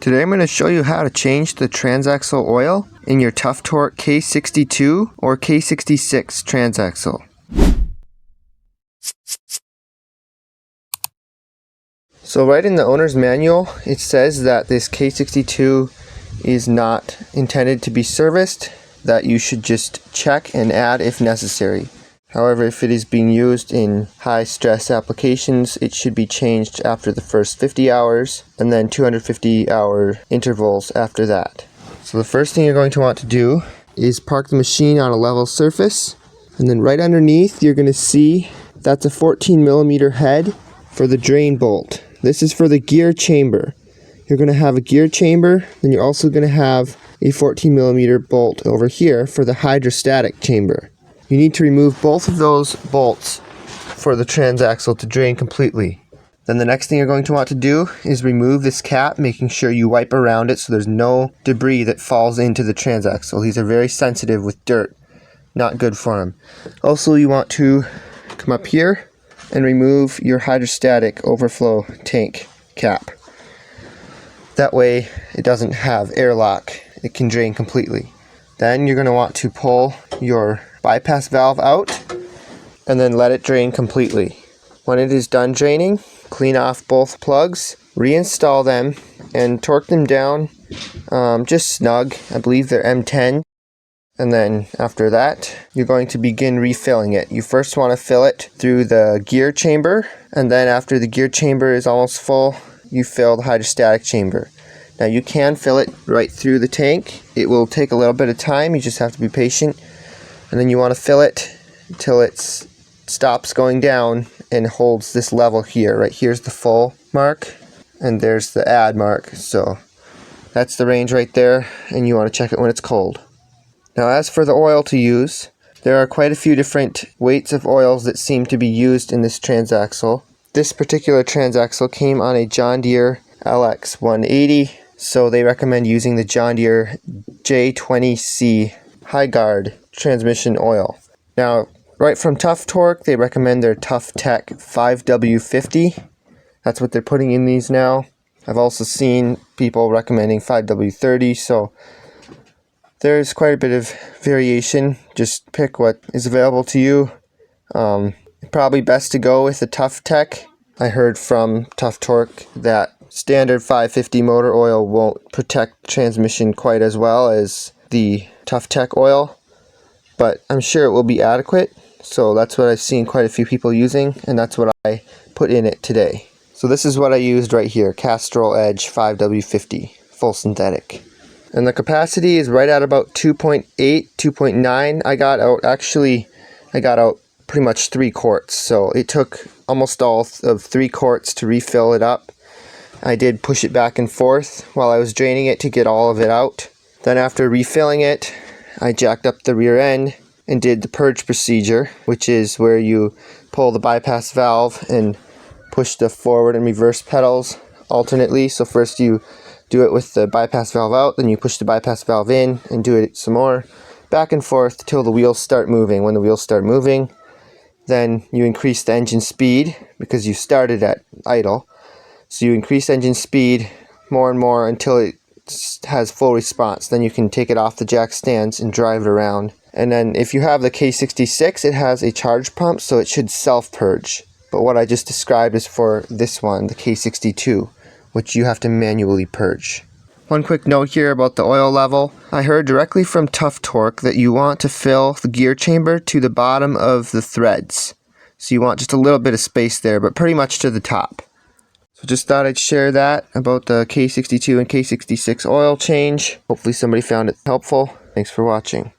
Today I'm going to show you how to change the transaxle oil in your Tuff Torq K62 or K66 transaxle. So right in the owner's manual it says that this K62 is not intended to be serviced, that you should just check and add if necessary. However, if it is being used in high stress applications, it should be changed after the first 50 hours and then 250 hour intervals after that. So the first thing you're going to want to do is park the machine on a level surface, and then right underneath you're going to see that's a 14mm head for the drain bolt. This is for the gear chamber. You're going to have a gear chamber, then you're also going to have a 14mm bolt over here for the hydrostatic chamber. You need to remove both of those bolts for the transaxle to drain completely. Then the next thing you're going to want to do is remove this cap, making sure you wipe around it so there's no debris that falls into the transaxle. These are very sensitive with dirt. Not good for them. Also, you want to come up here and remove your hydrostatic overflow tank cap. That way it doesn't have airlock. It can drain completely. Then you're going to want to pull your bypass valve out and then let it drain completely. When it is done draining, clean off both plugs, reinstall them, and torque them down just snug. I believe they're M10. And then after that, you're going to begin refilling it. You first want to fill it through the gear chamber, and then after the gear chamber is almost full, you fill the hydrostatic chamber. Now you can fill it right through the tank. It will take a little bit of time, you just have to be patient. And then you want to fill it until it stops going down and holds this level here. Right here's the full mark, and there's the add mark. So that's the range right there, and you want to check it when it's cold. Now as for the oil to use, there are quite a few different weights of oils that seem to be used in this transaxle. This particular transaxle came on a John Deere LX 180, so they recommend using the John Deere J20C High Guard transmission oil. Now, right from Tuff Torq, they recommend their Tuff Tech 5W50. That's what they're putting in these now. I've also seen people recommending 5W30, so there's quite a bit of variation. Just pick what is available to you. Probably best to go with the Tuff Tech. I heard from Tuff Torq that standard 550 motor oil won't protect the transmission quite as well as the Tuff Tech oil, but I'm sure it will be adequate. So that's what I've seen quite a few people using, and that's what I put in it today. So this is what I used right here, Castrol Edge 5W50 full synthetic. And the capacity is right at about 2.8, 2.9. I got out pretty much 3 quarts. So it took almost all of 3 quarts to refill it up. I did push it back and forth while I was draining it to get all of it out. Then after refilling it, I jacked up the rear end and did the purge procedure, which is where you pull the bypass valve and push the forward and reverse pedals alternately. So first you do it with the bypass valve out, then you push the bypass valve in and do it some more, back and forth till the wheels start moving. When the wheels start moving, then you increase the engine speed because you started at idle. So you increase engine speed more and more until it has full response. Then you can take it off the jack stands and drive it around. And then if you have the K66, it has a charge pump, so it should self-purge. But what I just described is for this one, the K62, which you have to manually purge. One quick note here about the oil level. I heard directly from Tuff Torq that you want to fill the gear chamber to the bottom of the threads. So you want just a little bit of space there, but pretty much to the top. So just thought I'd share that about the K62 and K66 oil change. Hopefully somebody found it helpful. Thanks for watching.